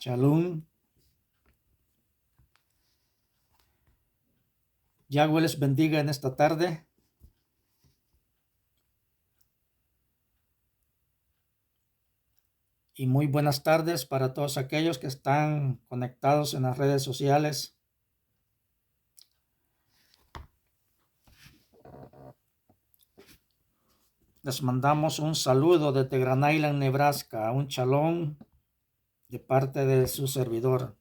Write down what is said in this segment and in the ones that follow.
Shalom. Yahweh les bendiga en esta tarde. Y muy buenas tardes para todos aquellos que están conectados en las redes sociales. Les mandamos un saludo desde Grand Island, Nebraska, un shalom de parte de su servidor.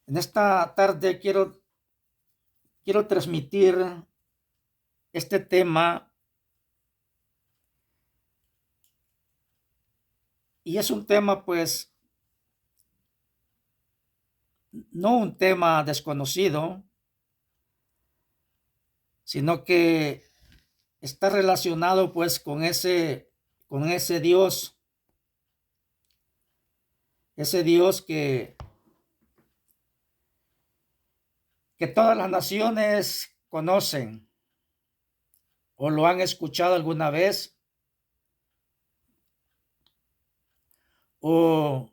En esta tarde quiero transmitir este tema, y es un tema pues no un tema desconocido, sino que está relacionado pues con ese Dios, ese Dios que todas las naciones conocen o lo han escuchado alguna vez o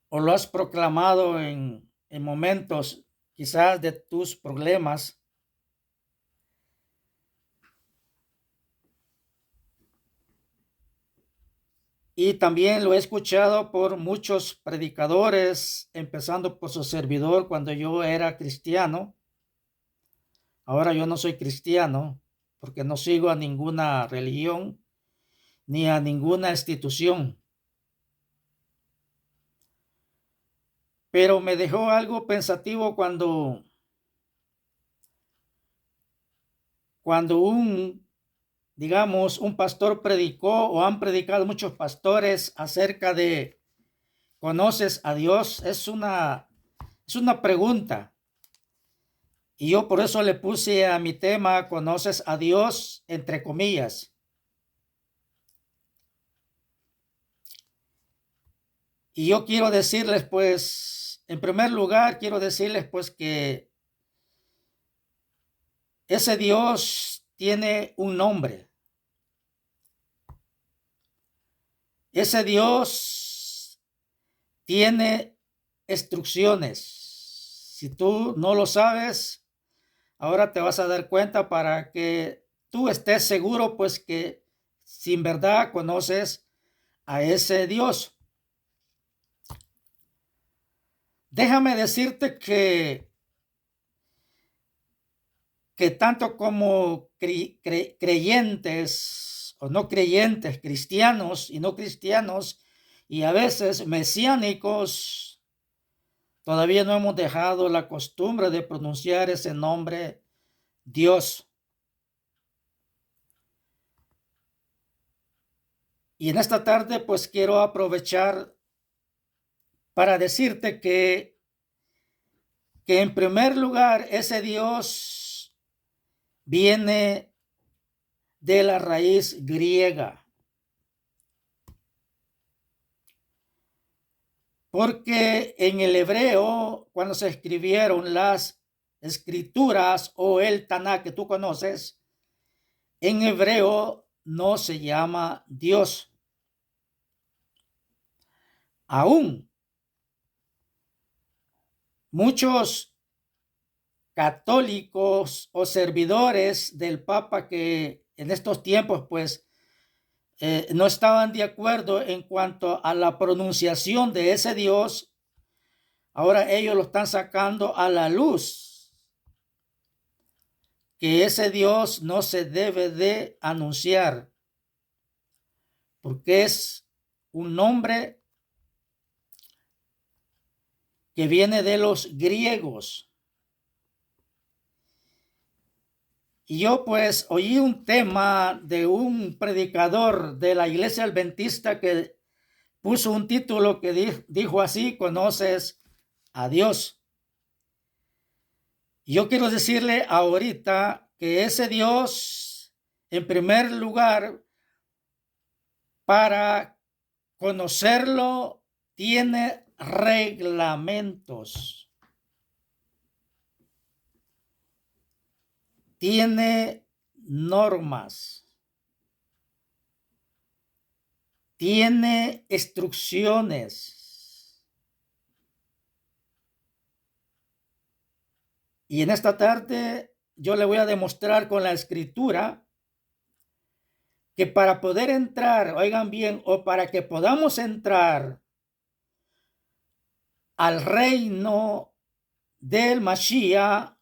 lo has proclamado en momentos quizás de tus problemas. Y también lo he escuchado por muchos predicadores, empezando por su servidor cuando yo era cristiano. Ahora yo no soy cristiano porque no sigo a ninguna religión ni a ninguna institución. Pero me dejó algo pensativo cuando un pastor predicó, o han predicado muchos pastores acerca de ¿conoces a Dios? Es una pregunta. Y yo por eso le puse a mi tema ¿conoces a Dios? Entre comillas. Y yo quiero decirles pues, en primer lugar, quiero decirles pues que ese Dios tiene un nombre. Ese Dios tiene instrucciones. Si tú no lo sabes, ahora te vas a dar cuenta para que tú estés seguro, pues que sin verdad conoces a ese Dios. Déjame decirte que tanto como creyentes o no creyentes, cristianos y no cristianos, y a veces mesiánicos, todavía no hemos dejado la costumbre de pronunciar ese nombre Dios. Y en esta tarde pues quiero aprovechar para decirte que en primer lugar ese Dios viene de la raíz griega. Porque en el hebreo, cuando se escribieron las escrituras o el Tanakh que tú conoces, en hebreo no se llama Dios. Aún muchos católicos o servidores del Papa que en estos tiempos pues no estaban de acuerdo en cuanto a la pronunciación de ese Dios, ahora ellos lo están sacando a la luz, que ese Dios no se debe de anunciar, porque es un nombre que viene de los griegos. Y yo pues oí un tema de un predicador de la iglesia adventista que puso un título que dijo así: ¿conoces a Dios? Y yo quiero decirle ahorita que ese Dios, en primer lugar, para conocerlo, tiene reglamentos. Tiene normas. tiene instrucciones. Y en esta tarde yo le voy a demostrar con la escritura que para poder entrar, oigan bien, o para que podamos entrar al reino del Mashiach,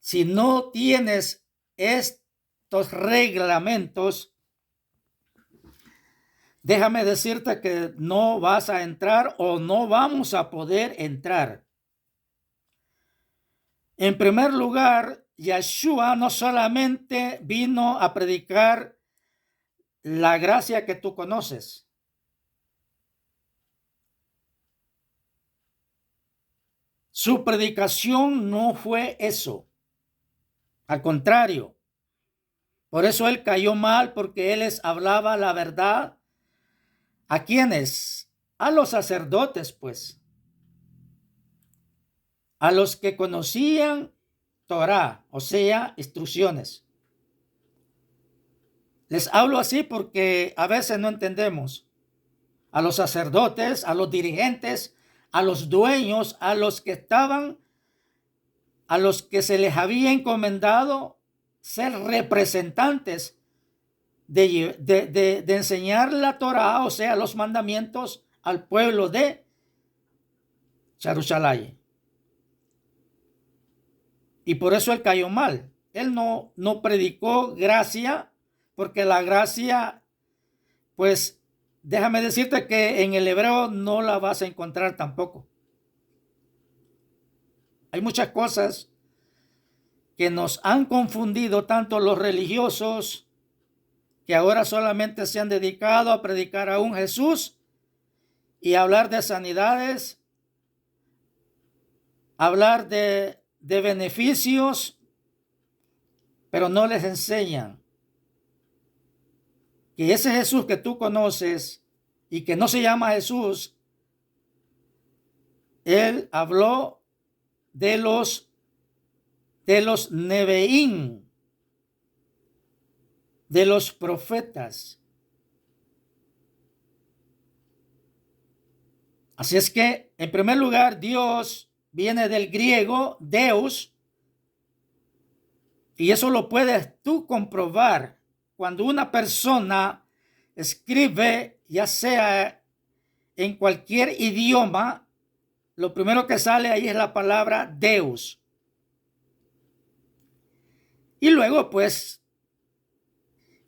si no tienes estos reglamentos, déjame decirte que no vas a entrar o no vamos a poder entrar. En primer lugar, Yeshua no solamente vino a predicar la gracia que tú conoces. Su predicación no fue eso. Al contrario. Por eso él cayó mal, porque él les hablaba la verdad. ¿A quiénes? A los sacerdotes, pues. A los que conocían Torah, o sea, instrucciones. Les hablo así porque a veces no entendemos. A los sacerdotes, a los dirigentes, a los dueños, a los que estaban, a los que se les había encomendado ser representantes de enseñar la Torah, o sea, los mandamientos al pueblo de Jerusalén. Y por eso él cayó mal. Él no predicó gracia, porque la gracia, pues, déjame decirte que en el hebreo no la vas a encontrar tampoco. Hay muchas cosas que nos han confundido tanto los religiosos, que ahora solamente se han dedicado a predicar a un Jesús y hablar de sanidades, hablar de beneficios, pero no les enseñan que ese Jesús que tú conoces y que no se llama Jesús, él habló de los Nebeín, de los profetas. Así es que, en primer lugar, Dios viene del griego Deus, y eso lo puedes tú comprobar cuando una persona escribe, ya sea en cualquier idioma, lo primero que sale ahí es la palabra Deus. Y luego, pues,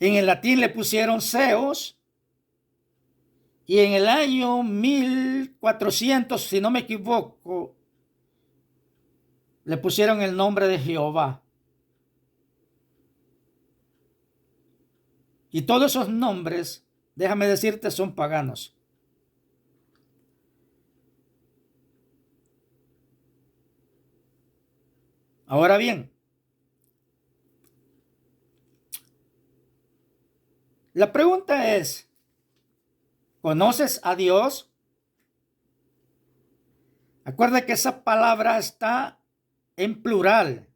en el latín le pusieron Zeus, y en el año 1400, si no me equivoco, le pusieron el nombre de Jehová. Y todos esos nombres, déjame decirte, son paganos. Ahora bien, la pregunta es, ¿conoces a Dios? Acuerda que esa palabra está en plural.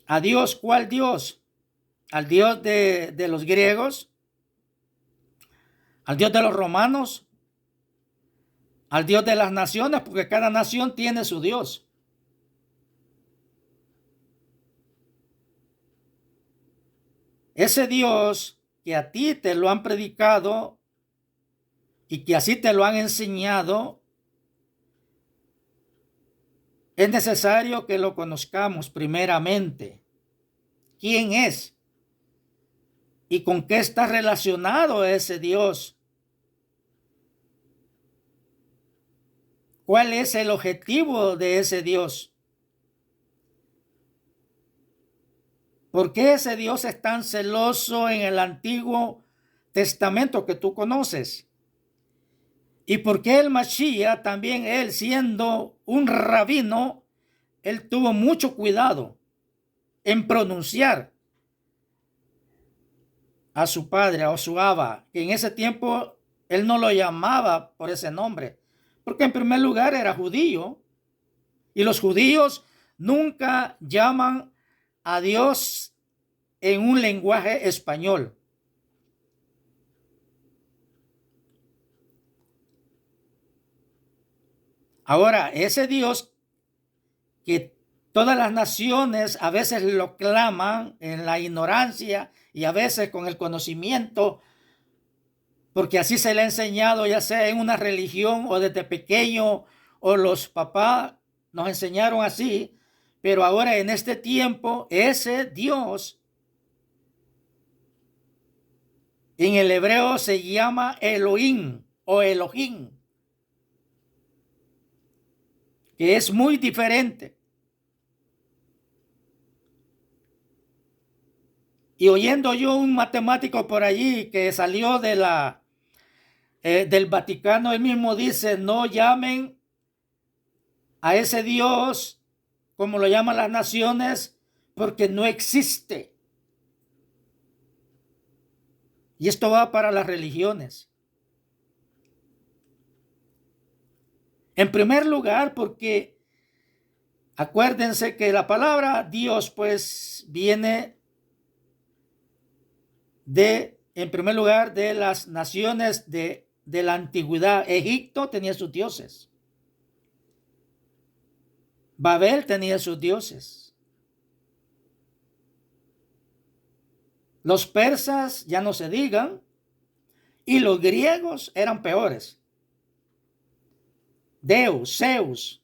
¿A Dios? ¿Cuál Dios? ¿Al Dios de los griegos? ¿Al Dios de los romanos? ¿Al Dios de las naciones? Porque cada nación tiene su Dios. Ese Dios que a ti te lo han predicado y que así te lo han enseñado, es necesario que lo conozcamos primeramente. ¿Quién es? ¿Y con qué está relacionado ese Dios? ¿Cuál es el objetivo de ese Dios? ¿Por qué ese Dios es tan celoso en el Antiguo Testamento que tú conoces? ¿Y por qué el Mashiach también, él siendo un rabino, él tuvo mucho cuidado en pronunciar a su padre o su Abba, que en ese tiempo él no lo llamaba por ese nombre, porque en primer lugar era judío, y los judíos nunca llaman a Dios en un lenguaje español. Ahora, ese Dios que todas las naciones a veces lo claman en la ignorancia y a veces con el conocimiento, porque así se le ha enseñado, ya sea en una religión o desde pequeño, o los papás nos enseñaron así, pero ahora en este tiempo, ese Dios en el hebreo se llama Elohim o Elohim, que es muy diferente. Y oyendo yo un matemático por allí que salió de del Vaticano, él mismo dice, no llamen a ese Dios como lo llaman las naciones, porque no existe. Y esto va para las religiones. En primer lugar, porque acuérdense que la palabra Dios pues viene en primer lugar, de las naciones de la antigüedad. Egipto tenía sus dioses. Babel tenía sus dioses. Los persas ya no se digan. Y los griegos eran peores. Deus, Zeus.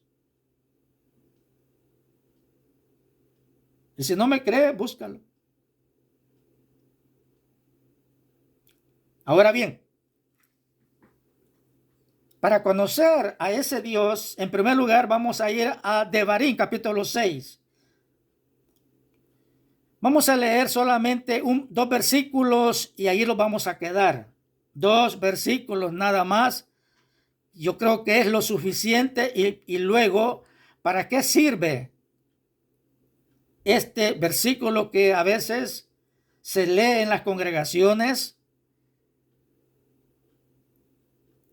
Y si no me cree, búscalo. Ahora bien, para conocer a ese Dios, en primer lugar vamos a ir a Devarim, capítulo 6. Vamos a leer solamente dos versículos y ahí los vamos a quedar. 2 versículos nada más. Yo creo que es lo suficiente y luego, ¿para qué sirve este versículo que a veces se lee en las congregaciones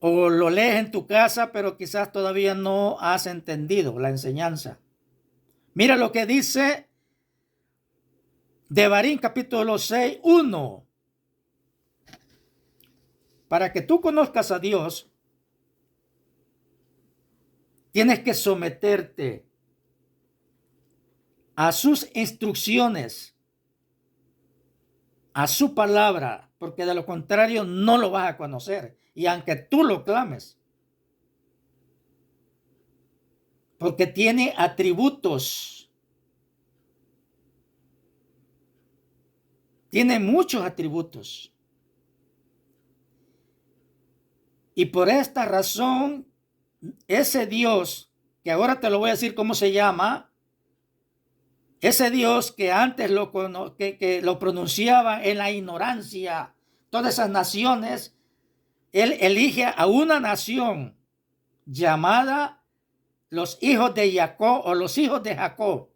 o lo lees en tu casa, pero quizás todavía no has entendido la enseñanza? Mira lo que dice Devarim capítulo 6, 1. Para que tú conozcas a Dios, tienes que someterte a sus instrucciones, a su palabra, porque de lo contrario no lo vas a conocer. Y aunque tú lo clames, porque tiene atributos, tiene muchos atributos. Y por esta razón, ese Dios, que ahora te lo voy a decir cómo se llama, ese Dios que antes que lo pronunciaba en la ignorancia, todas esas naciones, Él elige a una nación llamada los hijos de Jacob o los hijos de Jacob,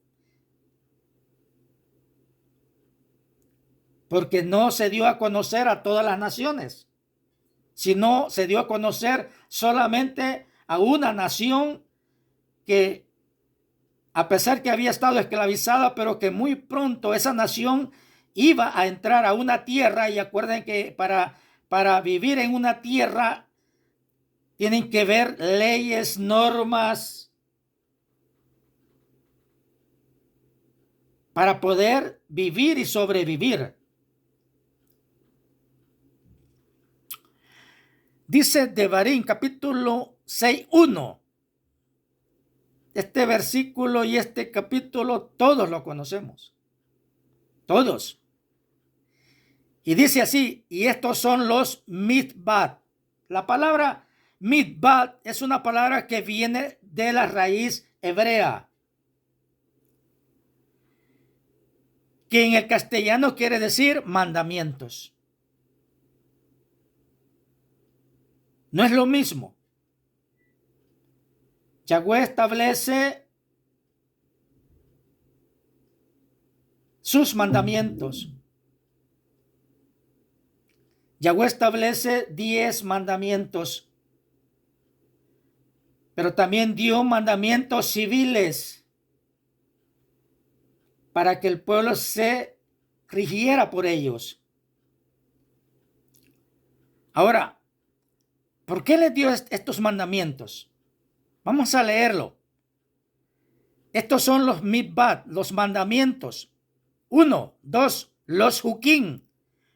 porque no se dio a conocer a todas las naciones, sino se dio a conocer solamente a una nación que, a pesar que había estado esclavizada, pero que muy pronto esa nación iba a entrar a una tierra. Y acuerden que para vivir en una tierra tienen que ver leyes, normas, para poder vivir y sobrevivir. Dice Devarim capítulo 6, 1. Este versículo y este capítulo todos lo conocemos. Todos. Y dice así, y estos son los mitbat. La palabra mitbat es una palabra que viene de la raíz hebrea, que en el castellano quiere decir mandamientos. No es lo mismo. Yahweh establece sus mandamientos. Yahweh establece 10 mandamientos, pero también dio mandamientos civiles para que el pueblo se rigiera por ellos. Ahora, ¿por qué les dio estos mandamientos? Vamos a leerlo. Estos son los mitbat, los mandamientos. 1, 2, los hukim,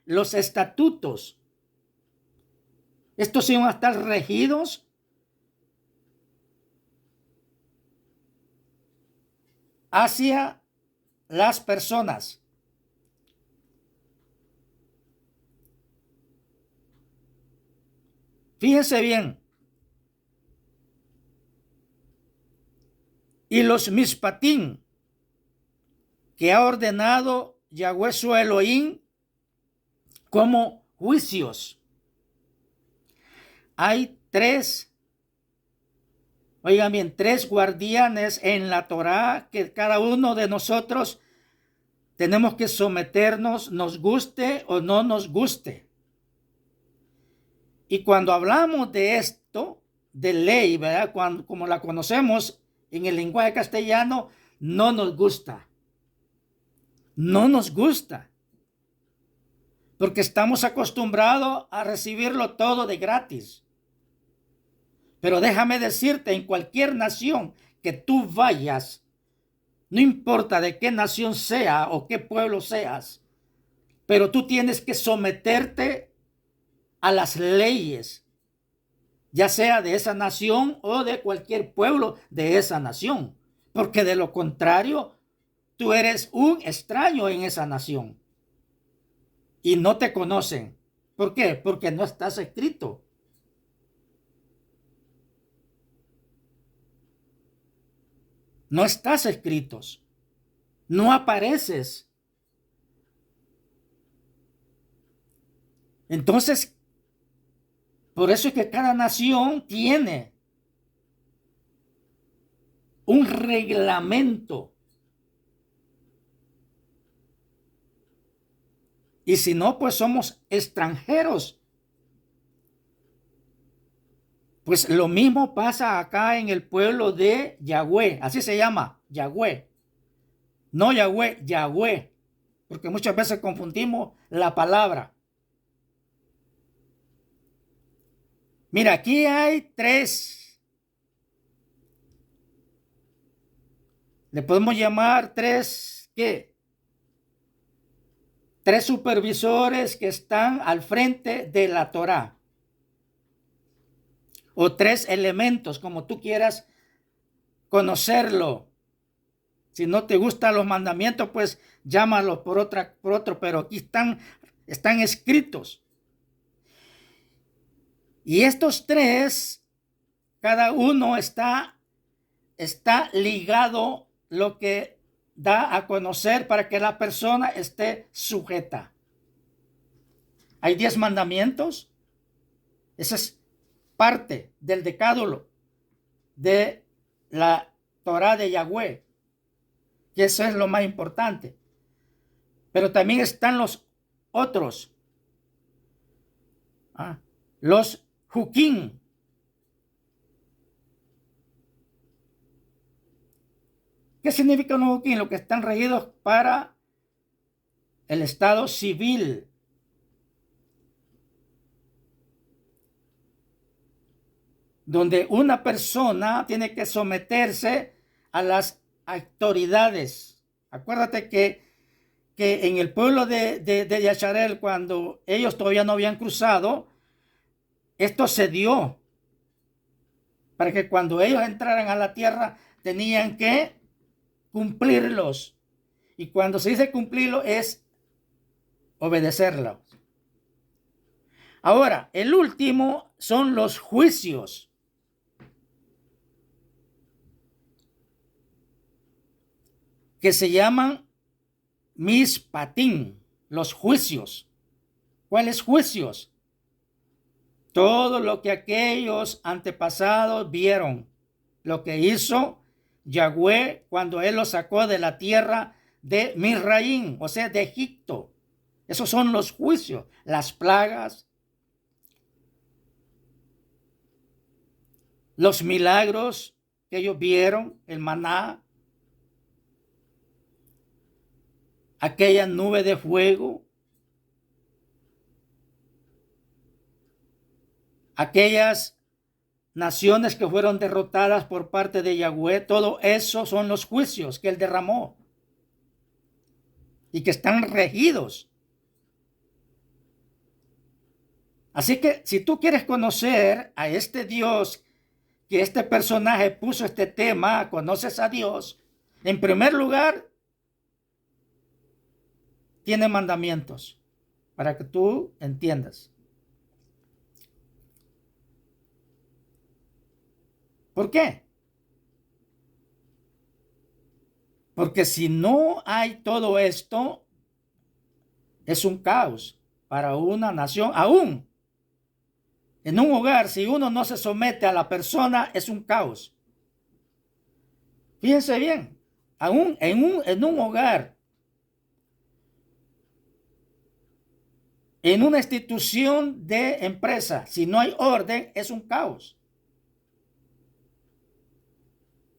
los estatutos. Estos iban a estar regidos hacia las personas. Fíjense bien. Y los mispatín que ha ordenado Yahweh su Elohim como juicios. Hay tres, oigan bien, tres guardianes en la Torá que cada uno de nosotros tenemos que someternos, nos guste o no nos guste. Y cuando hablamos de esto, de ley, ¿verdad? Como la conocemos en el lenguaje castellano, no nos gusta. No nos gusta. Porque estamos acostumbrados a recibirlo todo de gratis. Pero déjame decirte, en cualquier nación que tú vayas, no importa de qué nación sea o qué pueblo seas, pero tú tienes que someterte a las leyes, ya sea de esa nación o de cualquier pueblo de esa nación, porque de lo contrario, tú eres un extraño en esa nación y no te conocen. ¿Por qué? Porque no estás escrito. No estás escritos, no apareces. Entonces, por eso es que cada nación tiene un reglamento. Y si no, pues somos extranjeros. Pues lo mismo pasa acá en el pueblo de Yahweh. Así se llama, Yahweh. No Yahweh, Yahweh. Porque muchas veces confundimos la palabra. Mira, aquí hay tres. Le podemos llamar tres, ¿qué? Tres supervisores que están al frente de la Torá. O tres elementos, como tú quieras conocerlo. Si no te gustan los mandamientos, pues llámalos por otro, pero aquí están escritos. Y estos tres, cada uno está ligado, lo que da a conocer para que la persona esté sujeta. Hay 10 mandamientos. Esa es parte del decálogo de la Torá de Yahweh. Y eso es lo más importante. Pero también están los otros. Los hukim. ¿Qué significa los hukim? Lo que están regidos para el estado civil. Donde una persona tiene que someterse a las autoridades. Acuérdate que en el pueblo de Yasharel, cuando ellos todavía no habían cruzado, esto se dio para que cuando ellos entraran a la tierra tenían que cumplirlos. Y cuando se dice cumplirlo es obedecerlos. Ahora, el último son los juicios. Que se llaman mispatín, los juicios. ¿Cuáles juicios? Todo lo que aquellos antepasados vieron, lo que hizo Yahweh cuando él los sacó de la tierra de Misraín, o sea, de Egipto. Esos son los juicios, las plagas, los milagros que ellos vieron, el maná. aquella nube de fuego, aquellas naciones que fueron derrotadas por parte de Yahweh, todo eso son los juicios que él derramó y que están regidos. Así que si tú quieres conocer a este Dios, que este personaje puso este tema, conoces a Dios, en primer lugar, tiene mandamientos para que tú entiendas. ¿Por qué? Porque si no hay todo esto, es un caos para una nación. Aún en un hogar, si uno no se somete a la persona, es un caos. Fíjense bien, aún en un hogar, en una institución de empresa, si no hay orden, es un caos.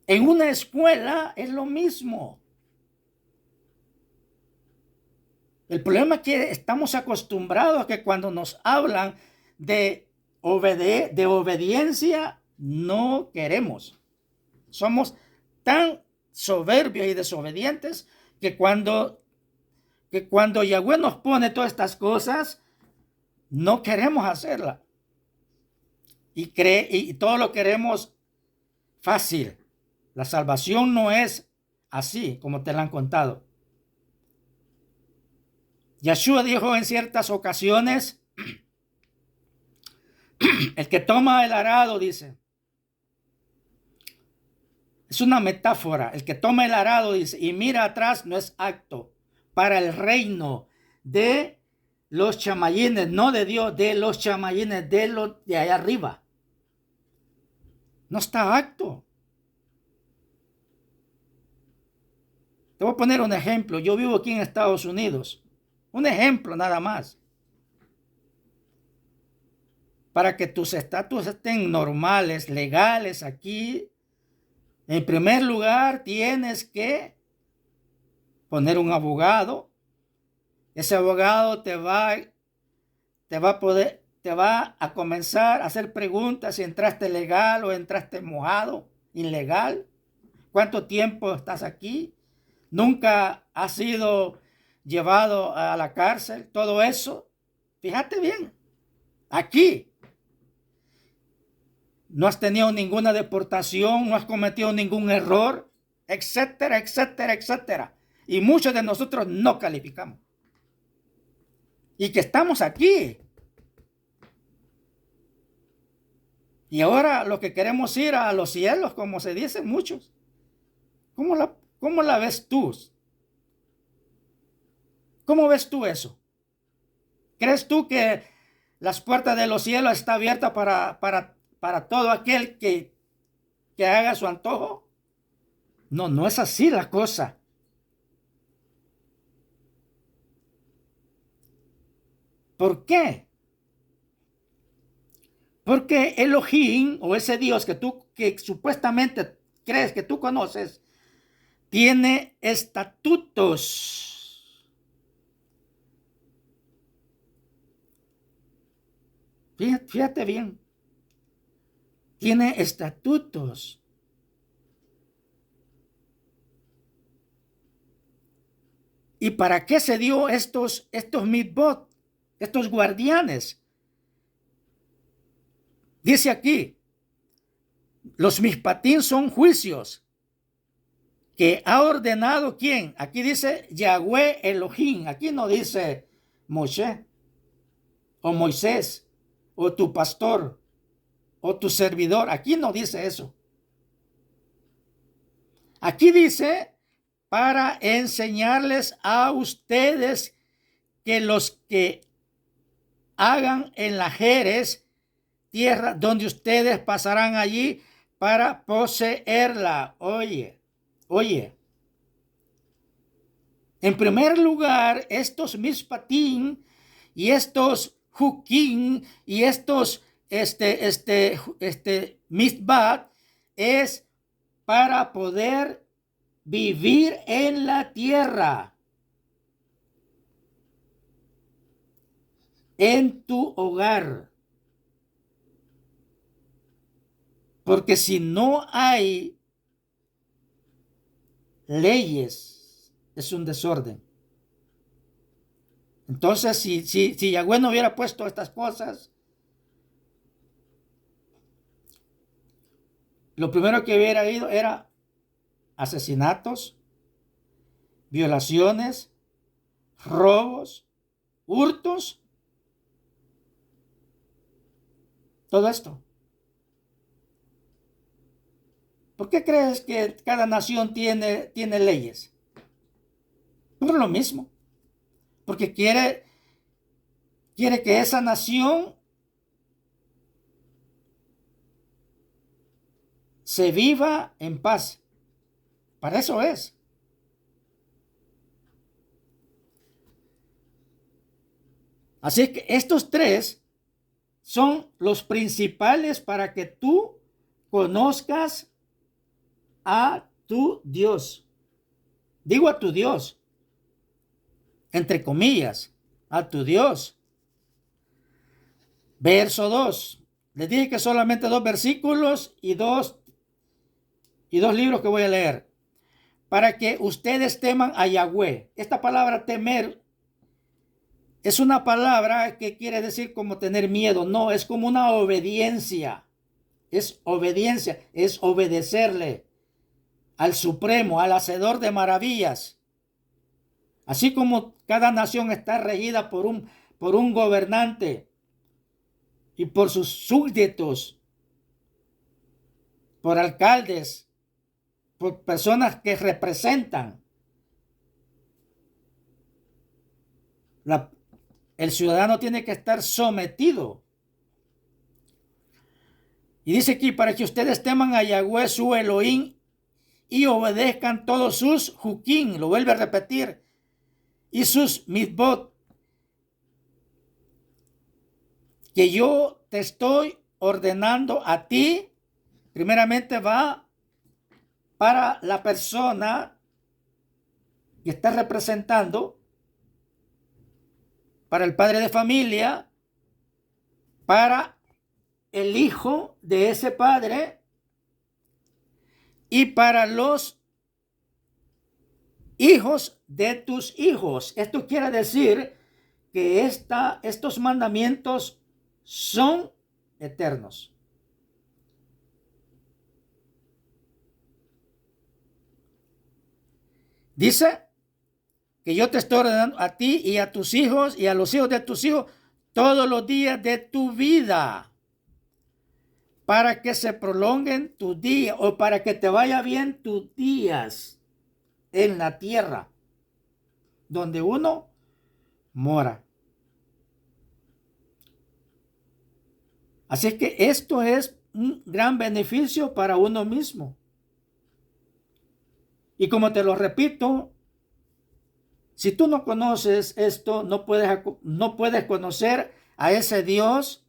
En una escuela es lo mismo. El problema es que estamos acostumbrados a que cuando nos hablan de obediencia, no queremos. Somos tan soberbios y desobedientes que cuando Yahweh nos pone todas estas cosas, no queremos hacerla. Y todo lo queremos fácil. La salvación no es así como te la han contado. Yeshua dijo en ciertas ocasiones, el que toma el arado, dice, es una metáfora, el que toma el arado, dice, y mira atrás, no es apto para el reino de los chamayines, no de Dios, de los chamayines, de allá arriba. No está apto. Te voy a poner un ejemplo. Yo vivo aquí en Estados Unidos. Un ejemplo nada más. Para que tus estatus estén normales, legales aquí, en primer lugar tienes que poner un abogado. Ese abogado te va a comenzar a hacer preguntas si entraste legal o entraste mojado, ilegal. ¿Cuánto tiempo estás aquí? ¿Nunca has sido llevado a la cárcel? Todo eso. Fíjate bien. Aquí no has tenido ninguna deportación, no has cometido ningún error, etcétera, etcétera, etcétera. Y muchos de nosotros no calificamos. Y que estamos aquí. Y ahora lo que queremos ir a los cielos, como se dicen muchos. ¿Cómo la ves tú? ¿Cómo ves tú eso? ¿Crees tú que las puertas de los cielos están abiertas para todo aquel que haga su antojo? No, no es así la cosa. ¿Por qué? Porque Elohim, o ese Dios que supuestamente crees que tú conoces, tiene estatutos. Fíjate bien. Tiene estatutos. ¿Y para qué se dio estos mitzvot, estos guardianes? Dice aquí, los mishpatim son juicios que ha ordenado ¿quién? Aquí dice Yahweh Elohim. Aquí no dice Moshe o Moisés o tu pastor o tu servidor. Aquí no dice eso. Aquí dice para enseñarles a ustedes que los que hagan en la Jerez, tierra donde ustedes pasarán allí para poseerla. Oye. En primer lugar, estos mishpatim y estos hukim y estos mishpat es para poder vivir en la tierra. en tu hogar. Porque si no hay leyes, es un desorden. Entonces, si Yahweh no hubiera puesto estas cosas, lo primero que hubiera ido era asesinatos, violaciones, robos, hurtos, todo esto. ¿Por qué crees que cada nación tiene leyes? Por lo mismo. Porque quiere que esa nación se viva en paz. Para eso es. Así que estos tres son los principales para que tú conozcas a tu Dios. Digo a tu Dios, entre comillas, a tu Dios. Verso 2. Les dije que solamente 2 versículos y dos libros que voy a leer. Para que ustedes teman a Yahweh. Esta palabra temer es una palabra que quiere decir como tener miedo. No, es como una obediencia. Es obediencia, es obedecerle al Supremo, al Hacedor de maravillas. Así como cada nación está regida por un gobernante y por sus súbditos, por alcaldes, por personas que representan. El ciudadano tiene que estar sometido. Y dice aquí, para que ustedes teman a Yahweh su Elohim y obedezcan todos sus jukim, lo vuelve a repetir, y sus mitzvot, que yo te estoy ordenando a ti. Primeramente va para la persona que está representando, para el padre de familia, para el hijo de ese padre y para los hijos de tus hijos. Esto quiere decir que estos mandamientos son eternos. Dice que yo te estoy ordenando a ti y a tus hijos y a los hijos de tus hijos todos los días de tu vida, para que se prolonguen tus días o para que te vaya bien tus días en la tierra donde uno mora. Así es que esto es un gran beneficio para uno mismo. Y como te lo repito, si tú no conoces esto, no puedes conocer a ese Dios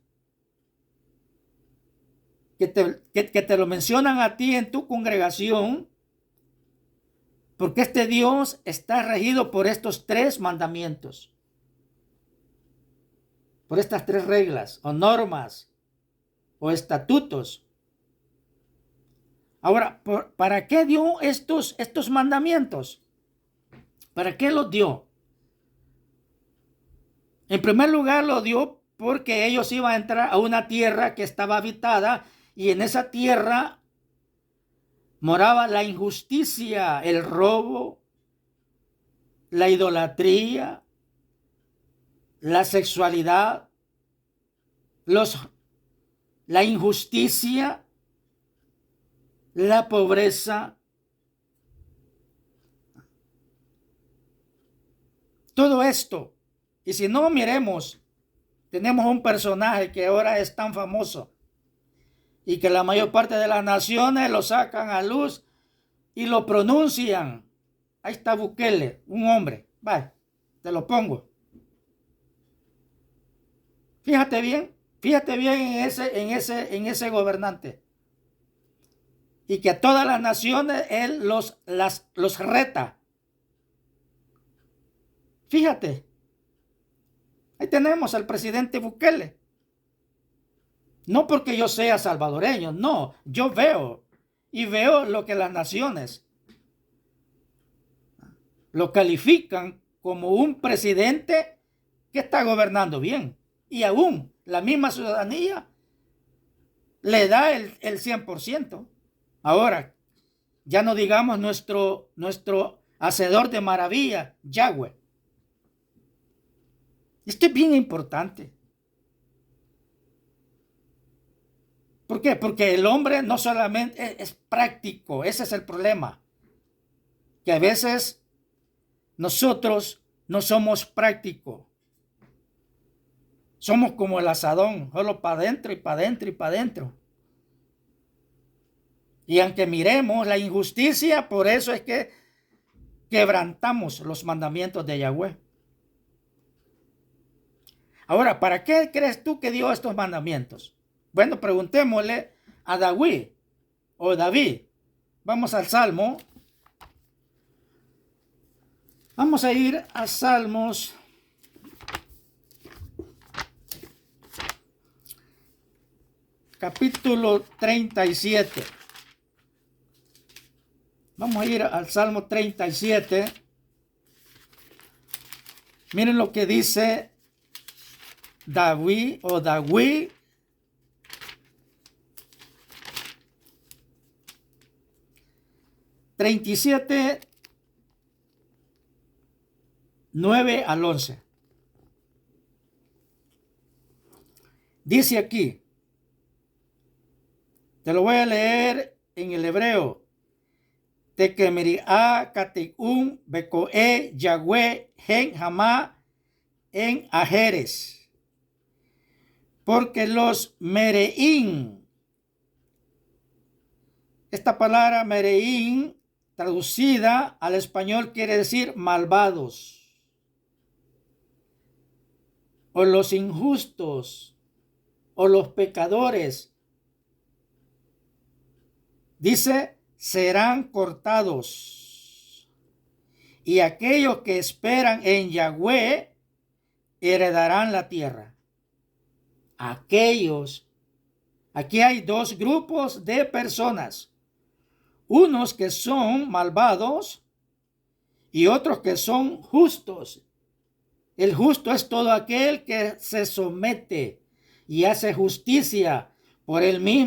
que te lo mencionan a ti en tu congregación, porque este Dios está regido por estos 3 mandamientos, por estas 3 reglas o normas o estatutos. Ahora, ¿para qué dio estos mandamientos? ¿Para qué los dio? En primer lugar, lo dio porque ellos iban a entrar a una tierra que estaba habitada y en esa tierra moraba la injusticia, el robo, la idolatría, la sexualidad, la injusticia, la pobreza. Todo esto. Y si no, miremos, tenemos un personaje que ahora es tan famoso y que la mayor parte de las naciones lo sacan a luz y lo pronuncian. Ahí está Bukele, un hombre. Vaya, te lo pongo. Fíjate bien en ese gobernante. Y que a todas las naciones él los reta. Fíjate. Ahí tenemos al presidente Bukele. No porque yo sea salvadoreño, no, yo veo lo que las naciones lo califican como un presidente que está gobernando bien. Y aún la misma ciudadanía le da el 100%. Ahora, ya no digamos nuestro hacedor de maravilla, Yahweh. Esto es bien importante. ¿Por qué? Porque el hombre no solamente es práctico, ese es el problema. Que a veces nosotros no somos prácticos. Somos como el asadón, solo para adentro y para adentro y para adentro. Y aunque miremos la injusticia, por eso es que quebrantamos los mandamientos de Yahweh. Ahora, ¿para qué crees tú que dio estos mandamientos? Bueno, preguntémosle a David o David. Vamos al Salmo. Vamos a ir a Salmos. Capítulo 37. Vamos a ir al Salmo 37. Miren lo que dice David o David. (37, 9 al 11). Dice aquí, te lo voy a leer en el hebreo. Tekemeri'a kateum bekoe Yahweh gen jamá en ajeres. Porque los mereín, esta palabra mereín traducida al español quiere decir malvados o los injustos o los pecadores. Dice, serán cortados, y aquellos que esperan en Yahweh heredarán la tierra. Aquellos, aquí hay dos grupos de personas, unos que son malvados y otros que son justos. El justo es todo aquel que se somete y hace justicia por él mismo.